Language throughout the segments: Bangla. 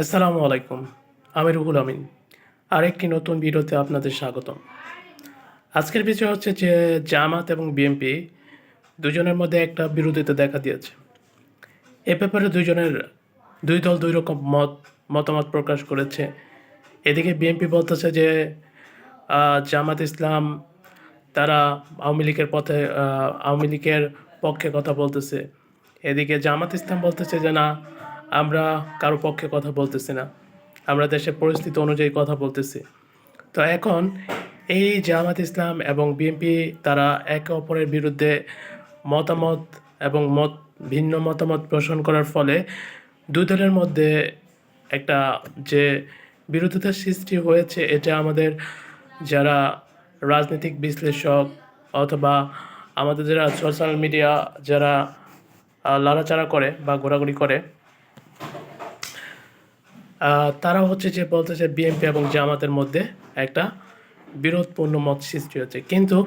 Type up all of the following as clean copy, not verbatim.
আসসালামু আলাইকুম। আমি রুহুল আমিন। আরেকটি নতুন ভিডিওতে আপনাদের স্বাগতম। আজকের বিষয় হচ্ছে যে জামাত এবং বিএনপি দুজনের মধ্যে একটা বিরোধিতা দেখা দিয়েছে। এ ব্যাপারে দুই দল দুই রকম মতামত প্রকাশ করেছে। এদিকে বিএনপি বলতেছে যে জামাত ইসলাম তারা আওয়ামী লীগের পক্ষে কথা বলতেছে। এদিকে জামাত ইসলাম বলতেছে যে না, আমরা কারো পক্ষে কথা বলতেছি না, আমরা দেশের পরিস্থিতি অনুযায়ী কথা বলতেছি। তো এখন এই জামাত ইসলাম এবং বিএনপি তারা একে অপরের বিরুদ্ধে মতামত এবং ভিন্ন মতামত পোষণ করার ফলে দুই দলের মধ্যে একটা যে বিরোধিতার সৃষ্টি হয়েছে, এটা আমাদের যারা রাজনৈতিক বিশ্লেষক অথবা আমাদের যারা সোশ্যাল মিডিয়া যারা লাড়াচাড়া করে বা ঘোরাঘুরি করে, তারা হচ্ছে যে বলতেছে বিএনপি এবং জামাতের মধ্যে একটা বিরোধপূর্ণ মত সৃষ্টি হচ্ছে। কিন্তু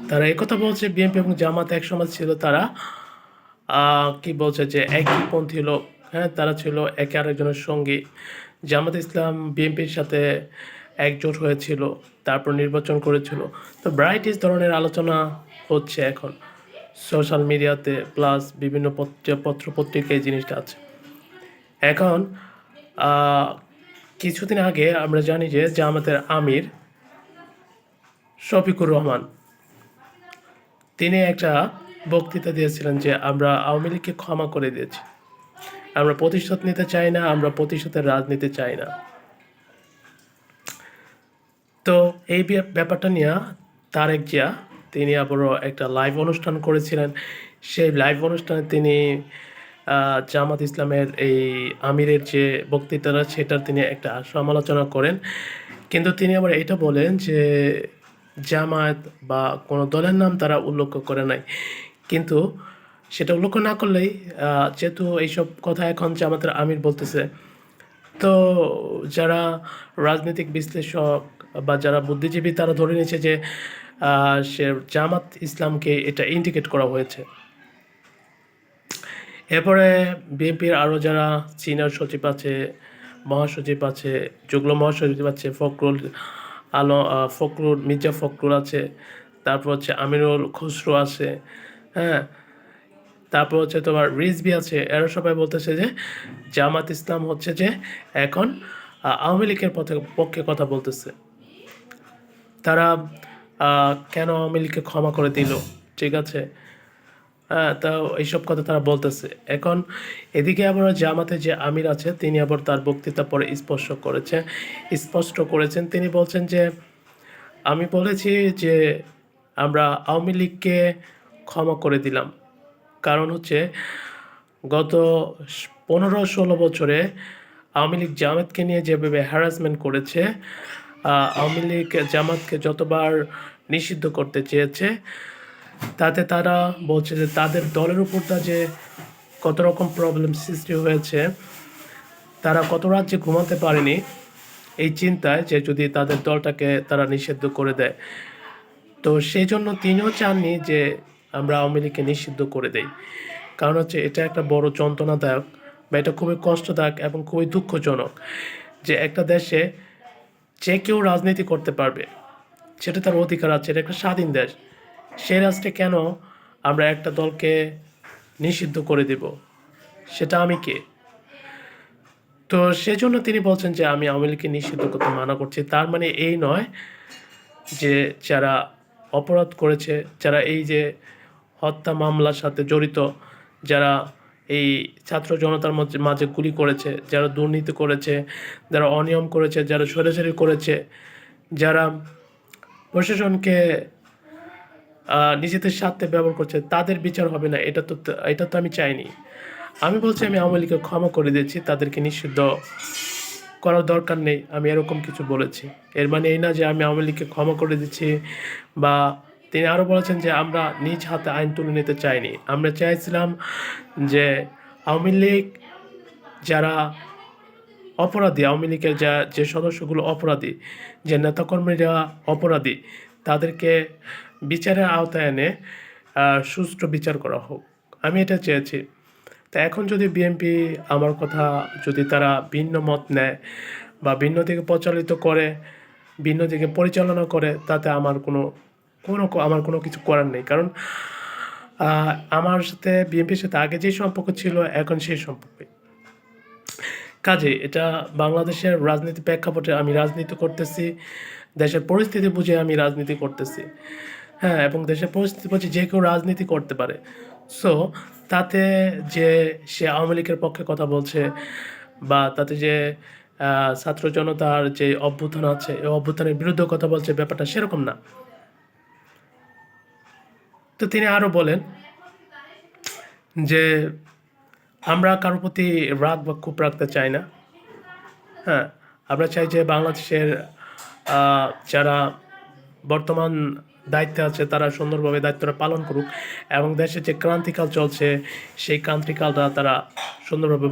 তারা একথা বলছে বিএনপি এবং জামাত একসময় ছিল তারা কি বলছে যে একই পন্থী লোক, হ্যাঁ, তারা ছিল একে আরেকজনের সঙ্গী। জামাত ইসলাম বিএনপির সাথে একজোট হয়েছিল, তারপর নির্বাচন করেছিল। তো ব্রাইটিশ ধরনের আলোচনা হচ্ছে এখন সোশ্যাল মিডিয়াতে, প্লাস বিভিন্ন পত্র পত্রিকায় এই জিনিসটা আছে। এখন কিছুদিন আগে আমরা জানি যে জামাতের আমির শফিকুর রহমান তিনি একটা বক্তৃতা দিয়েছিলেন যে আমরা আওয়ামী লীগকে ক্ষমা করে দিয়েছি, আমরা প্রতিশোধ নিতে চাই না, আমরা প্রতিশোধের রাজনীতি চাই না। তো এই ব্যাপারটা নিয়ে তারেক জিয়া তিনি আবারও একটা লাইভ অনুষ্ঠান করেছিলেন। সেই লাইভ অনুষ্ঠানে তিনি জামাত ইসলামের এই আমিরের যে বক্তৃতাটা সেটার তিনি একটা সমালোচনা করেন। কিন্তু তিনি আবার এটা বলেন যে জামায়াত বা কোনো দলের নাম তারা উল্লেখ করে নাই। কিন্তু সেটা উল্লেখ না করলেই যেহেতু এইসব কথা এখন জামাতের আমির বলতেছে, তো যারা রাজনৈতিক বিশ্লেষক বা যারা বুদ্ধিজীবী তারা ধরে নিয়েছে যে সে জামাত ইসলামকে এটা ইন্ডিকেট করা হয়েছে। এরপরে বিএনপির আরও যারা সিনিয়র সচিব আছে, মহাসচিব আছে, যুগ্ম মহাসচিব আছে, মির্জা ফখরুল আছে, তারপর হচ্ছে আমিনুল খসরু আছে, হ্যাঁ, তারপর হচ্ছে তোমার রিজভী আছে। এরা সবাই বলতেছে যে জামাত ইসলাম হচ্ছে যে এখন আওয়ামী লীগের পক্ষে কথা বলতেছে। তারা কেন আওয়ামী লীগকে ক্ষমা করে দিল, ঠিক আছে, হ্যাঁ, তা এইসব কথা তারা বলতেছে। এখন এদিকে আবার জামাতে যে আমির আছে তিনি আবার তার বক্তৃতা পরে স্পষ্ট করেছেন, তিনি বলছেন যে আমি বলেছি যে আমরা আওয়ামী লীগকে ক্ষমা করে দিলাম, কারণ হচ্ছে গত 15-16 বছরে আওয়ামী লীগ জামাতকে নিয়ে যেভাবে হ্যারাসমেন্ট করেছে, আওয়ামী লীগ জামাতকে যতবার নিষিদ্ধ করতে চেয়েছে, তাতে তারা বলছে যে তাদের দলের উপর যে কত রকম প্রবলেম সৃষ্টি হয়েছে, তারা কত রাত যে ঘুমাতে পারেনি এই চিন্তায় যে যদি তাদের দলটাকে তারা নিষিদ্ধ করে দেয়। তো সেই জন্য তিনিও চাননি যে আমরা আওয়ামী লীগকে নিষিদ্ধ করে দেই, কারণ হচ্ছে এটা একটা বড় যন্ত্রণাদায়ক বা এটা খুবই কষ্টদায়ক এবং খুবই দুঃখজনক যে একটা দেশে যে কেউ রাজনীতি করতে পারবে, সেটা তার অধিকার আছে, এটা একটা স্বাধীন দেশ। সেই রাষ্ট্রে কেন আমরা একটা দলকে নিষিদ্ধ করে দেব, সেটা আমি কে? তো সেজন্য তিনি বলছেন যে আমি আওয়ামী লীগকে নিষিদ্ধ করতে মানা করছি। তার মানে এই নয় যে যারা অপরাধ করেছে, যারা এই যে হত্যা মামলার সাথে জড়িত, যারা এই ছাত্র জনতার মাঝে গুলি করেছে, যারা দুর্নীতি করেছে, যারা অনিয়ম করেছে, যারা স্বৈরাচারী করেছে, যারা প্রশাসনকে নিজেদের স্বার্থে ব্যবহার করছে, তাদের বিচার হবে না, এটা তো আমি চাইনি। আমি বলছি আমি আওয়ামী লীগকে ক্ষমা করে দিয়েছি, তাদেরকে নিষিদ্ধ করার দরকার নেই, আমি এরকম কিছু বলেছি। এর মানে এই না যে আমি আওয়ামী লীগকে ক্ষমা করে দিচ্ছি। বা তিনি আরও বলেছেন যে আমরা নিজ হাতে আইন তুলে নিতে চাইনি, আমরা চাইছিলাম যে আওয়ামী লীগ যারা অপরাধী, আওয়ামী লীগের যে সদস্যগুলো অপরাধী, যে নেতাকর্মীরা অপরাধী, তাদেরকে বিচারের আওতায় এনে সুষ্ঠু বিচার করা হোক, আমি এটা চেয়েছি। তো তো এখন যদি বিএনপি আমার কথা যদি তারা ভিন্ন মত নেয় বা ভিন্ন দিকে প্রচলিত করে, ভিন্ন দিকে পরিচালনা করে, তাতে আমার আমার কোনো কিছু করার নেই। কারণ আমার সাথে বিএনপির সাথে আগে যে সম্পর্ক ছিল এখন সেই সম্পর্কে। কাজে এটা বাংলাদেশের রাজনীতি প্রেক্ষাপটে আমি রাজনীতি করতেছি, দেশের পরিস্থিতি বুঝে আমি রাজনীতি করতেছি। হ্যাঁ, এবং দেশের পরিস্থিতি বুঝে যে কেউ রাজনীতি করতে পারে। সো তাতে যে সে আওয়ামী লীগের পক্ষে কথা বলছে বা তাতে যে ছাত্র জনতার যে অভ্যুত্থান আছে এই অভ্যুত্থানের বিরুদ্ধে কথা বলছে, ব্যাপারটা সেরকম না। তো তিনি আরও বলেন যে আমরা কারোর প্রতি রাগ বা ক্ষোভ রাখতে চাই না। হ্যাঁ, আমরা চাই যে বাংলাদেশের যারা বর্তমান দায়িত্বে আছে তারা সুন্দরভাবে দায়িত্বটা পালন করুক এবং দেশের যে ক্রান্তিকাল চলছে সেই ক্রান্তিকালটা তারা সুন্দরভাবে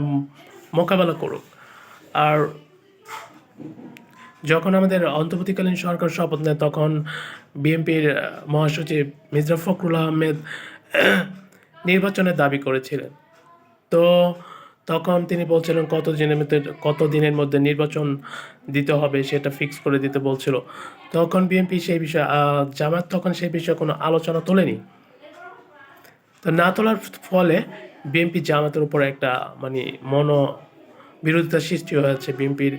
মোকাবেলা করুক। আর যখন আমাদের অন্তর্বর্তীকালীন সরকার শপথ নেয় তখন বিএনপির মহাসচিব মির্জা ফখরুল আহমেদ নির্বাচনের দাবি করেছিলেন। তো তখন তিনি বলছিলেন কত দিনের মধ্যে নির্বাচন দিতে হবে সেটা ফিক্স করে দিতে বলছিল। তখন বিএনপি সেই বিষয়ে জামায়াত তখন সেই বিষয়ে কোনো আলোচনা তোলেনি। তো না তোলার ফলে বিএনপি জামাতের উপর একটা মানে বিরোধিতা সৃষ্টি হয়েছে বিএনপির,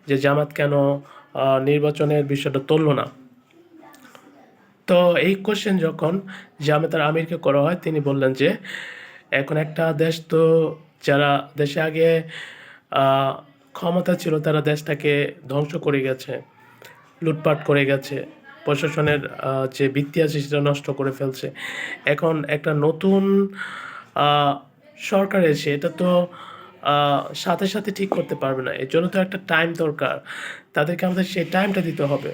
যে জামাত কেন নির্বাচনের বিষয়টা তুলল না। তো এই কোশ্চেন যখন জামাতের আমিরকে করা হয় তিনি বললেন যে এখন একটা দেশ তো যারা দেশে আগে ক্ষমতা ছিল তারা দেশটাকে ধ্বংস করে গেছে, লুটপাট করে গেছে, প্রশাসনের যে ভিত্তি আছে সেটা নষ্ট করে ফেলছে। এখন একটা নতুন সরকার এসে এটা তো সাথে সাথে ঠিক করতে পারবে না, এর জন্য তো একটা টাইম দরকার, তাদেরকে আমাদের সেই টাইমটা দিতে হবে।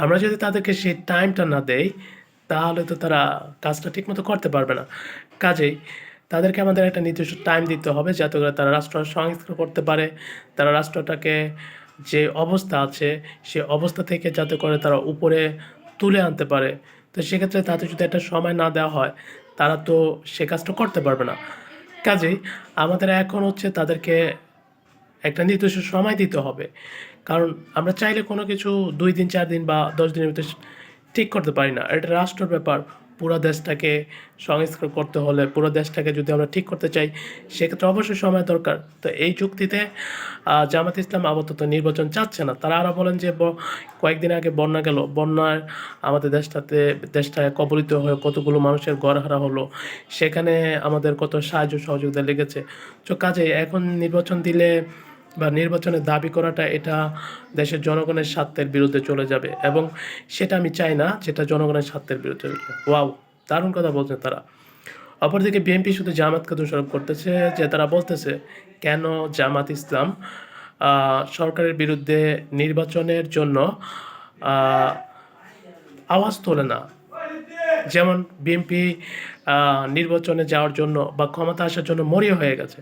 আমরা যদি তাদেরকে সেই টাইমটা না দেই তাহলে তো তারা কাজটা ঠিকমতো করতে পারবে না। কাজেই তাদেরকে আমাদের একটা নির্দিষ্ট টাইম দিতে হবে যাতে করে তারা রাষ্ট্র সংস্কার করতে পারে, তারা রাষ্ট্রটাকে যে অবস্থা আছে সে অবস্থা থেকে যাতে করে তারা উপরে তুলে আনতে পারে। তো সেক্ষেত্রে তাদের যদি একটা সময় না দেওয়া হয় তারা তো সে কাজটা করতে পারবে না। কাজেই আমাদের এখন হচ্ছে তাদেরকে একটা নির্দিষ্ট সময় দিতে হবে। কারণ আমরা চাইলে কোনো কিছু 2 দিন 4 দিন বা 10 দিনের ভিতরে ঠিক করতে পারি না। এটা রাষ্ট্রের ব্যাপার। পুরো দেশটাকে সংস্কার করতে হলে, পুরো দেশটাকে যদি আমরা ঠিক করতে চাই সেক্ষেত্রে অবশ্যই সময় দরকার। তো এই যুক্তিতে জামাত ইসলাম আপাতত নির্বাচন চাচ্ছে না। তারা আরও বলেন যে কয়েকদিন আগে বন্যা গেল, বন্যায় আমাদের দেশটায় কবলিত হয়ে কতগুলো মানুষের ঘরহারা হলো, সেখানে আমাদের কত সাহায্য সহযোগিতা লেগেছে। তো কাজেই এখন নির্বাচন দিলে বা নির্বাচনের দাবি করাটা এটা দেশের জনগণের স্বার্থের বিরুদ্ধে চলে যাবে এবং সেটা আমি চাই না যেটা জনগণের স্বার্থের বিরুদ্ধে। ওয়াও, দারুণ কথা বলছেন তারা। অপরদিকে বিএনপি শুধু জামাতকে দোষারোপ করতেছে, যে তারা বলতেছে কেন জামাত ইসলাম সরকারের বিরুদ্ধে নির্বাচনের জন্য আওয়াজ তোলে না। যেমন বিএনপি নির্বাচনে যাওয়ার জন্য বা ক্ষমতা আসার জন্য মরিয়া হয়ে গেছে।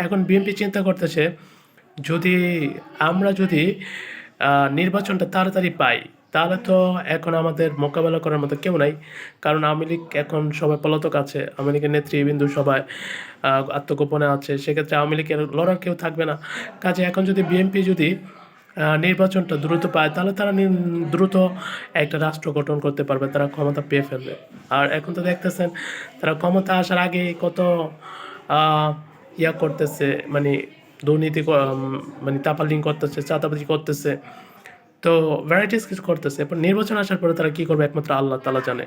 এখন বিএনপি চিন্তা করতেছে আমরা যদি নির্বাচনটা তাড়াতাড়ি পাই তাহলে তো এখন আমাদের মোকাবেলা করার মতো কেউ নাই। কারণ আওয়ামী লীগ এখন সবাই পলাতক আছে, আওয়ামী লীগের নেতৃবৃন্দ সবাই আত্মগোপনে আছে, সেক্ষেত্রে আওয়ামী লীগের লড়ার কেউ থাকবে না। কাজে এখন যদি বিএনপি যদি নির্বাচনটা দ্রুত পায় তাহলে তারা দ্রুত একটা রাষ্ট্র গঠন করতে পারবে, তারা ক্ষমতা পেয়ে ফেলবে। আর এখন তো দেখতেছেন তারা ক্ষমতা আসার আগে কত করতেছে, মানে দুর্নীতি মানে তাপালিং করতেছে, চাঁদাবাজি করতেছে, তো ভ্যারাইটিস কিছু করতেছে। এরপর নির্বাচন আসার পরে তারা কী করবে একমাত্র আল্লাহ তাআলা জানে।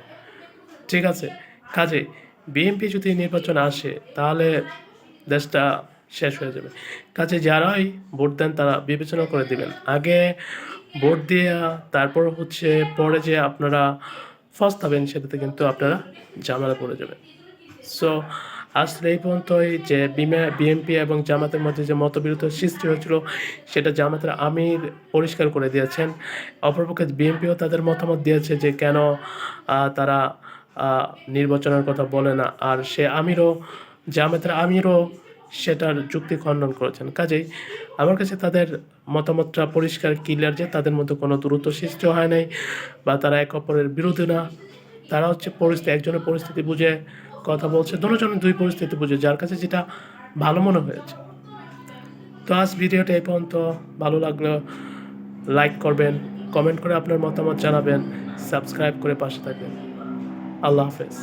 ঠিক আছে, কাজে বিএনপি যদি নির্বাচন আসে তাহলে দেশটা শেষ হয়ে যাবে। কাজে যারাই ভোট দেন তারা বিবেচনা করে দিবেন, আগে ভোট দিয়ে তারপর হচ্ছে পরে যে আপনারা ফস্তাবেন সেটাতে কিন্তু আপনারা ঝামেলা পড়ে যাবেন। সো আসলে এই পর্যন্তই যে বিএনপি এবং জামাতের মধ্যে যে মতবিরোধের সৃষ্টি হয়েছিল সেটা জামাতের আমির পরিষ্কার করে দিয়েছেন। অপরপক্ষে বিএনপিও তাদের মতামত দিয়েছে যে কেন তারা নির্বাচনের কথা বলে না, আর জামাতের আমিরও সেটার যুক্তি খণ্ডন করেছেন। কাজেই আমার কাছে তাদের মতামতটা পরিষ্কার ক্লিয়ার যে তাদের মধ্যে কোনো দূরত্ব সৃষ্টি হয় নাই বা তারা একে অপরের বিরোধী না। তারা হচ্ছে একজনের পরিস্থিতি বুঝে কথা বলছে। দোনোজনের দুই পরিস্থিতি বুঝে, যার কাছে যেটা ভালো মনে হয়েছে। তো আজ ভিডিওটা এই পর্যন্ত। ভালো লাগলে লাইক করবেন, কমেন্ট করে আপনার মতামত জানাবেন, সাবস্ক্রাইব করে পাশে থাকবেন। আল্লাহ হাফেজ।